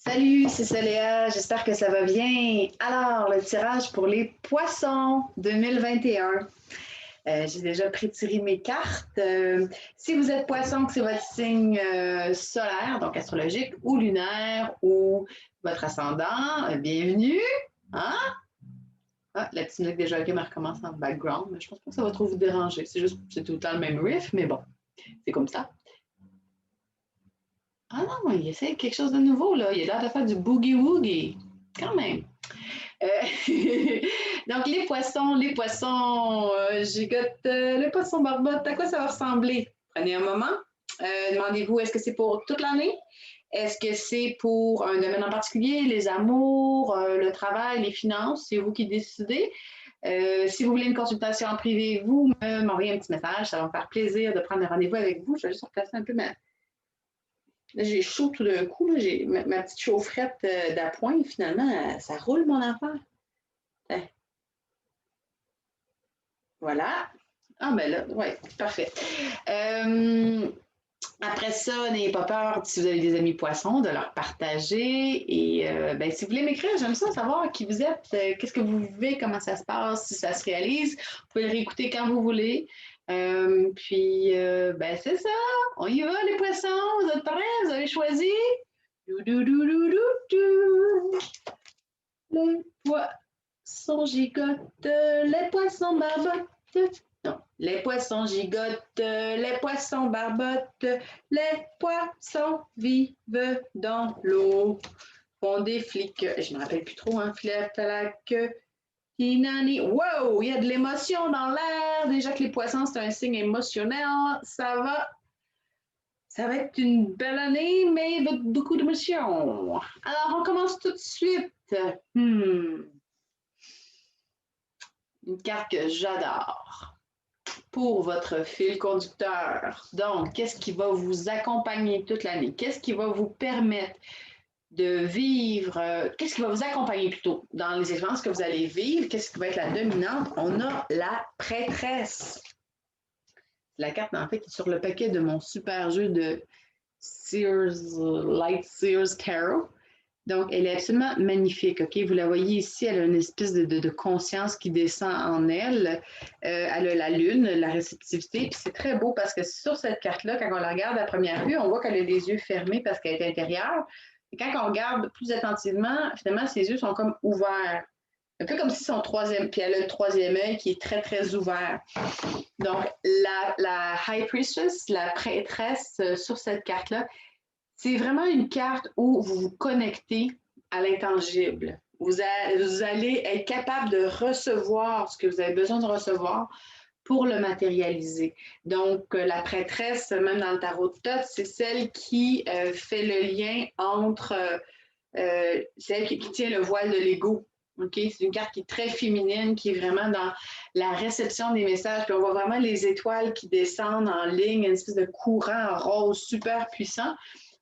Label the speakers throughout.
Speaker 1: Salut, c'est Soléa, j'espère que ça va bien. Alors, le tirage pour les poissons 2021. J'ai déjà prétiré mes cartes. Si vous êtes poisson, que c'est votre signe solaire, donc astrologique, ou lunaire, ou votre ascendant, bienvenue. Hein? Ah, la petite musique des jockey me recommence en background, mais je pense pas que ça va trop vous déranger. C'est juste, c'est tout le temps le même riff, mais bon, c'est comme ça. Ah non, il essaie quelque chose de nouveau, là. Il a l'air de faire du boogie-woogie, quand même. Donc, les poissons, gigote, le poisson barbotte, à quoi ça va ressembler? Prenez un moment. Demandez-vous, est-ce que c'est pour toute l'année? Est-ce que c'est pour un domaine en particulier, les amours, le travail, les finances? C'est vous qui décidez. Si vous voulez une consultation en privé, vous m'envoyez un petit message. Ça va me faire plaisir de prendre un rendez-vous avec vous. Je vais juste replacer un peu ma... Là, j'ai chaud tout d'un coup. J'ai ma petite chaufferette d'appoint. Finalement, ça roule mon affaire. Voilà. Ah, ben là, oui, parfait. Après ça, n'ayez pas peur, si vous avez des amis poissons, de leur partager. Et ben, si vous voulez m'écrire, j'aime ça, savoir qui vous êtes, qu'est-ce que vous vivez, comment ça se passe, si ça se réalise. Vous pouvez le réécouter quand vous voulez. Puis, ben, c'est ça. On y va, les poissons. Vous êtes prêts? Vous avez choisi? Les poissons gigotent, les poissons barbotent. Non, les poissons gigotent, les poissons barbotent, les poissons vivent dans l'eau, font des flics. Je me rappelle plus trop, hein, flip, la queue. Tinani. Wow, il y a de l'émotion dans l'air. Déjà que les poissons, c'est un signe émotionnel. Ça va être une belle année, mais avec beaucoup d'émotions. Alors, on commence tout de suite. Une carte que j'adore pour votre fil conducteur. Donc, qu'est-ce qui va vous accompagner toute l'année? Qu'est-ce qui va vous permettre de vivre? Qu'est-ce qui va vous accompagner plutôt dans les expériences que vous allez vivre? Qu'est-ce qui va être la dominante? On a la prêtresse. La carte, en fait, qui est sur le paquet de mon super jeu de Light Sears Tarot. Donc, elle est absolument magnifique, OK? Vous la voyez ici, elle a une espèce de conscience qui descend en elle. Elle a la lune, la réceptivité, puis c'est très beau parce que sur cette carte-là, quand on la regarde à première vue, on voit qu'elle a les yeux fermés parce qu'elle est intérieure. Et quand on regarde plus attentivement, finalement, ses yeux sont comme ouverts. Un peu comme si son troisième, puis elle a le troisième œil qui est très, très ouvert. Donc, la High Priestess, la prêtresse sur cette carte-là, c'est vraiment une carte où vous vous connectez à l'intangible. Vous allez être capable de recevoir ce que vous avez besoin de recevoir pour le matérialiser. Donc, la prêtresse, même dans le tarot de Thoth, c'est celle qui fait le lien entre, celle qui tient le voile de l'ego. Okay? C'est une carte qui est très féminine, qui est vraiment dans la réception des messages. Puis on voit vraiment les étoiles qui descendent en ligne, une espèce de courant rose super puissant.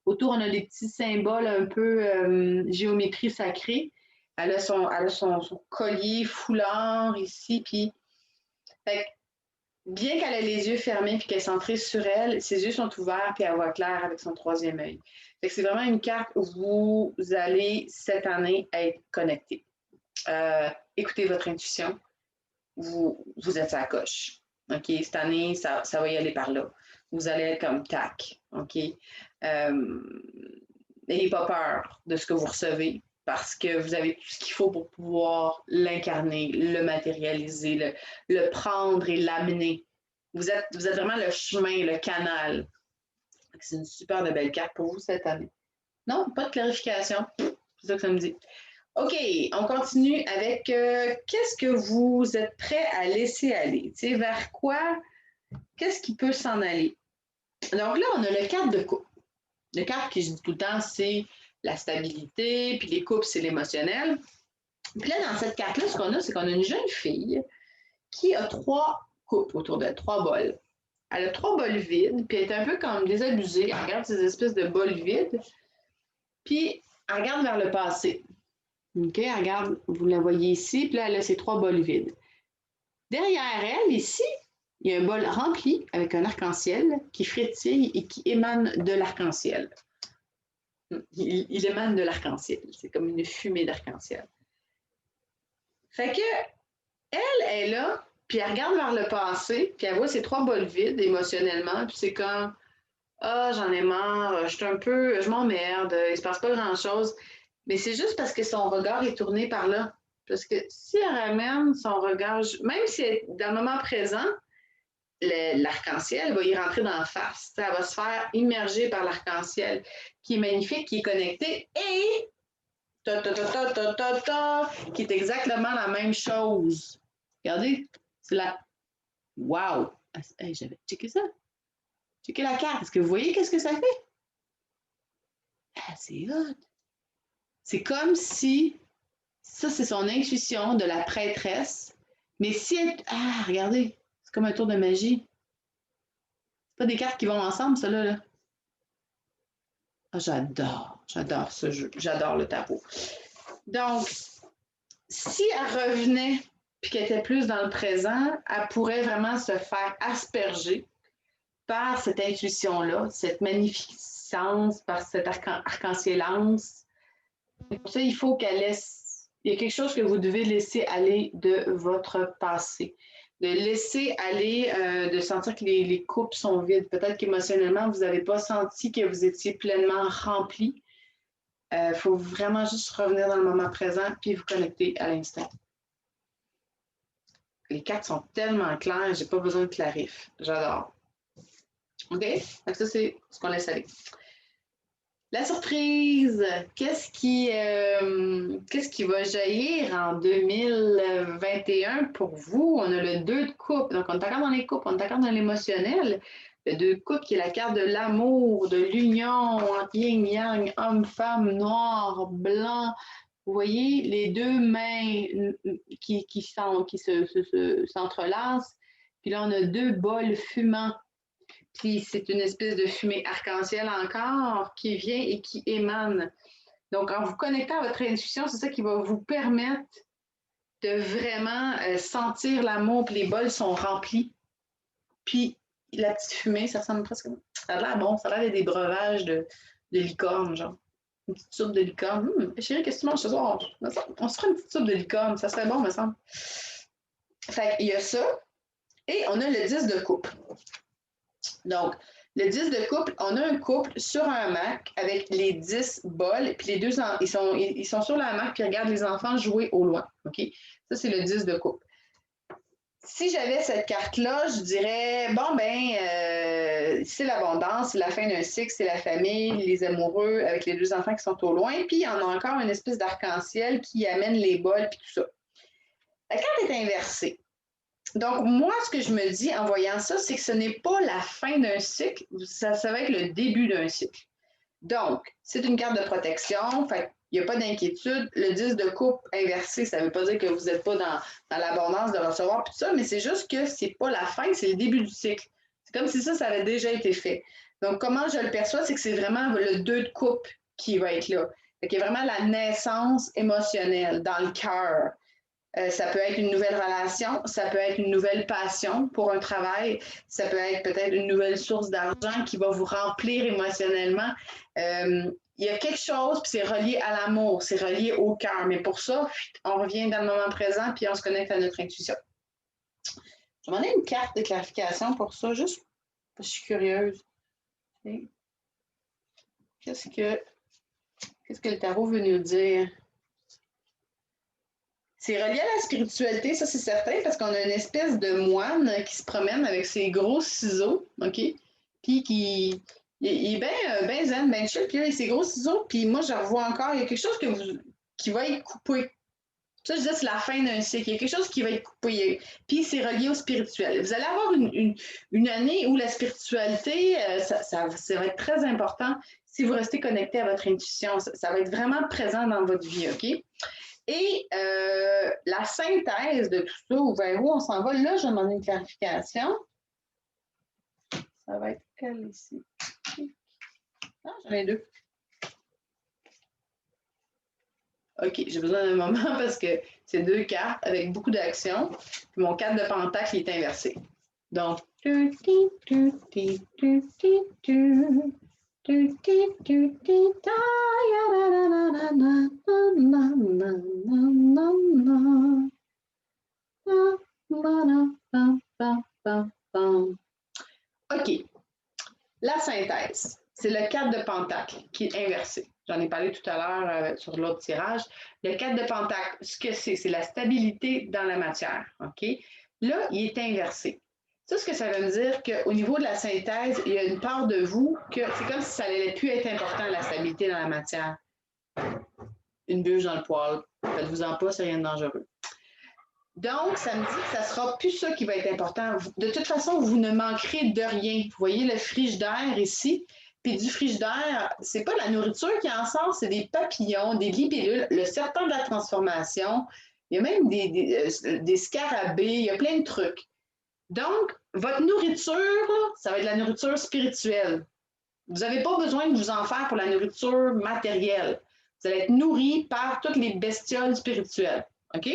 Speaker 1: Autour, on a des petits symboles un peu géométrie sacrée. Elle a son collier foulard ici. Puis, bien qu'elle ait les yeux fermés puis qu'elle est centrée sur elle, ses yeux sont ouverts puis elle voit clair avec son troisième œil. C'est vraiment une carte où vous allez, cette année, être connecté. Écoutez votre intuition. Vous êtes à la coche. OK? Cette année, ça va y aller par là. Vous allez être comme tac. OK? N'ayez pas peur de ce que vous recevez parce que vous avez tout ce qu'il faut pour pouvoir l'incarner, le matérialiser, le prendre et l'amener. Vous êtes vraiment le chemin, le canal. C'est une super de belle carte pour vous cette année. Non, pas de clarification. C'est ça que ça me dit. OK, on continue avec qu'est-ce que vous êtes prêt à laisser aller? Tu sais, vers quoi? Qu'est-ce qui peut s'en aller? Donc là, on a le cadre de couple. Le cadre qui, je dis tout le temps, c'est la stabilité, puis les couples, c'est l'émotionnel. Puis là, dans cette carte-là, ce qu'on a, c'est qu'on a une jeune fille qui a 3 coupes autour d'elle, 3 bols. Elle a 3 bols vides, puis elle est un peu comme désabusée. Elle regarde ces espèces de bols vides, puis elle regarde vers le passé. OK, elle regarde, vous la voyez ici, puis là, elle a ses 3 bols vides. Derrière elle, ici, il y a un bol rempli avec un arc-en-ciel qui frétille et qui émane de l'arc-en-ciel. il émane de l'arc-en-ciel. C'est comme une fumée d'arc-en-ciel. Fait que, elle est là, puis elle regarde vers le passé, puis elle voit ses 3 bols vides émotionnellement, puis c'est comme, ah, j'en ai marre, je m'emmerde, il se passe pas grand-chose. Mais c'est juste parce que son regard est tourné par là. Parce que si elle ramène son regard, même si elle est dans le moment présent, l'arc-en-ciel va y rentrer dans la face. Elle va se faire immerger par l'arc-en-ciel, qui est magnifique, qui est connecté et qui est exactement la même chose. Regardez, c'est la... Wow! Hey, j'avais checké ça. Checkez la carte. Est-ce que vous voyez qu'est-ce que ça fait? Ah, c'est hot. C'est comme si... Ça, c'est son intuition de la prêtresse. Mais si elle... Ah, regardez. C'est comme un tour de magie. C'est pas des cartes qui vont ensemble, ça, là. Ah, j'adore ce jeu. J'adore le tarot. Donc, si elle revenait puis qu'elle était plus dans le présent, elle pourrait vraiment se faire asperger par cette intuition-là, cette magnificence, par cette arc-en-cielance. Pour ça, il faut qu'elle laisse... Il y a quelque chose que vous devez laisser aller de votre passé. De laisser aller, de sentir que les coupes sont vides. Peut-être qu'émotionnellement, vous n'avez pas senti que vous étiez pleinement rempli. Il faut vraiment juste revenir dans le moment présent puis vous connecter à l'instant. Les cartes sont tellement claires, j'ai pas besoin de clarif. J'adore. OK? Donc ça, c'est ce qu'on laisse aller. La surprise! Qu'est-ce qui va jaillir en 2021 pour vous? On a le 2 de coupe. Donc, on est encore dans les coupes, on est encore dans l'émotionnel. Le 2 de coupe qui est la carte de l'amour, de l'union entre yin-yang, homme-femme, noir, blanc. Vous voyez les 2 mains qui s'entrelacent. Puis là, on a 2 bols fumants. Puis c'est une espèce de fumée arc-en-ciel encore qui vient et qui émane. Donc, en vous connectant à votre intuition, c'est ça qui va vous permettre de vraiment sentir l'amour, puis les bols sont remplis. Puis la petite fumée, ça ressemble presque... Ça a l'air bon, ça a l'air des breuvages de licorne, genre. Une petite soupe de licorne. Chérie, qu'est-ce que tu manges ce soir? On se fera une petite soupe de licorne, ça serait bon, me semble. Fait qu'il y a ça. Et on a le 10 de coupe. Donc, le 10 de couple, on a un couple sur un hamac avec les 10 bols, puis les deux, ils sont sur le hamac, puis ils regardent les enfants jouer au loin. OK? Ça, c'est le 10 de couple. Si j'avais cette carte-là, je dirais, bon, c'est l'abondance, c'est la fin d'un cycle, c'est la famille, les amoureux avec les 2 enfants qui sont au loin, puis il y en a encore une espèce d'arc-en-ciel qui amène les bols, puis tout ça. La carte est inversée. Donc, moi, ce que je me dis en voyant ça, c'est que ce n'est pas la fin d'un cycle, ça va être le début d'un cycle. Donc, c'est une carte de protection, fait il n'y a pas d'inquiétude. Le 10 de coupe inversé, ça ne veut pas dire que vous n'êtes pas dans l'abondance de recevoir, tout ça, mais c'est juste que ce n'est pas la fin, c'est le début du cycle. C'est comme si ça avait déjà été fait. Donc, comment je le perçois, c'est que c'est vraiment le 2 de coupe qui va être là. Fait qu'il y a vraiment la naissance émotionnelle dans le cœur. Ça peut être une nouvelle relation, ça peut être une nouvelle passion pour un travail, ça peut être peut-être une nouvelle source d'argent qui va vous remplir émotionnellement. Il y a quelque chose, puis c'est relié à l'amour, c'est relié au cœur. Mais pour ça, on revient dans le moment présent, puis on se connecte à notre intuition. Je vais demander une carte de clarification pour ça, juste parce que je suis curieuse. Okay. Qu'est-ce que le tarot veut nous dire? C'est relié à la spiritualité, ça c'est certain, parce qu'on a une espèce de moine qui se promène avec ses gros ciseaux, OK? Puis il est bien zen, bien chill, puis là, il a ses gros ciseaux, puis moi, je revois encore, il y a quelque chose qui va être coupé. Ça, je disais, c'est la fin d'un cycle. Il y a quelque chose qui va être coupé. Puis c'est relié au spirituel. Vous allez avoir une année où la spiritualité, ça va être très important si vous restez connecté à votre intuition. Ça va être vraiment présent dans votre vie, OK? Et la synthèse de tout ça, ou vers où on s'en va, là, je vais demander une clarification. Ça va être quelle ici? Ah, j'en ai 2. OK, j'ai besoin d'un moment parce que c'est 2 cartes avec beaucoup d'actions. Puis mon 4 de pentacle est inversé. Donc, 4 de pentacle qui est inversé. J'en ai parlé tout à l'heure sur l'autre tirage. Le 4 de pentacle, ce que c'est la stabilité dans la matière. OK? Là, il est inversé. Ça, ce que ça veut me dire qu'au niveau de la synthèse, il y a une part de vous que c'est comme si ça n'allait plus être important, la stabilité dans la matière. Une bûche dans le poêle. Faites-vous-en pas, c'est rien de dangereux. Donc, ça me dit que ça ne sera plus ça qui va être important. De toute façon, vous ne manquerez de rien. Vous voyez le frigidaire ici. Puis du frigidaire, ce n'est pas la nourriture qui en sort, c'est des papillons, des libellules, le serpent de la transformation. Il y a même des scarabées, il y a plein de trucs. Donc, votre nourriture, ça va être la nourriture spirituelle. Vous n'avez pas besoin de vous en faire pour la nourriture matérielle. Vous allez être nourri par toutes les bestioles spirituelles. OK?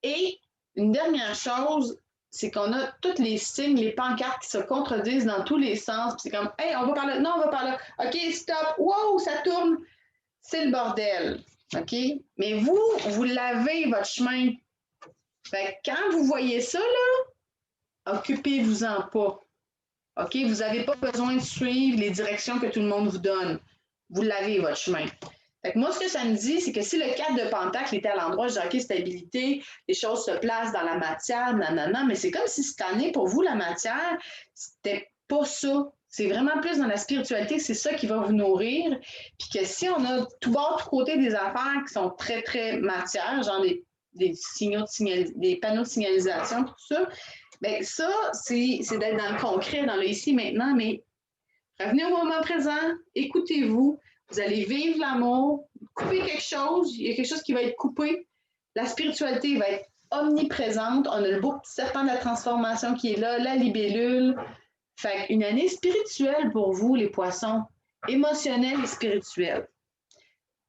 Speaker 1: Et une dernière chose, c'est qu'on a tous les signes, les pancartes qui se contredisent dans tous les sens. C'est comme, hey, on va par là, non, on va par là. OK, stop, wow, ça tourne. C'est le bordel. OK? Mais vous lavez votre chemin. Fait que quand vous voyez ça, là, occupez-vous-en pas. OK? Vous n'avez pas besoin de suivre les directions que tout le monde vous donne. Vous lavez votre chemin. Fait que moi, ce que ça me dit, c'est que si le 4 de pentacle était à l'endroit, je dis, OK, stabilité, les choses se placent dans la matière, nanana, mais c'est comme si cette année, pour vous, la matière, c'était pas ça. C'est vraiment plus dans la spiritualité, c'est ça qui va vous nourrir. Puis que si on a tout bord, tout côté des affaires qui sont très, très matière, genre des signaux des panneaux de signalisation, tout ça, bien ça, c'est d'être dans le concret, dans le ici, maintenant, mais revenez au moment présent, écoutez-vous. Vous allez vivre l'amour, couper quelque chose, il y a quelque chose qui va être coupé. La spiritualité va être omniprésente. On a le beau petit serpent de la transformation qui est là, la libellule. Fait qu'une année spirituelle pour vous, les poissons, émotionnelle et spirituelle.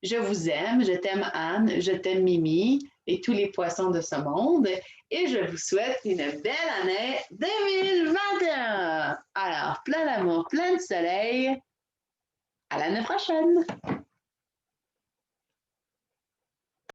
Speaker 1: Je vous aime, je t'aime Anne, je t'aime Mimi et tous les poissons de ce monde. Et je vous souhaite une belle année 2021. Alors, plein d'amour, plein de soleil. À l'année prochaine!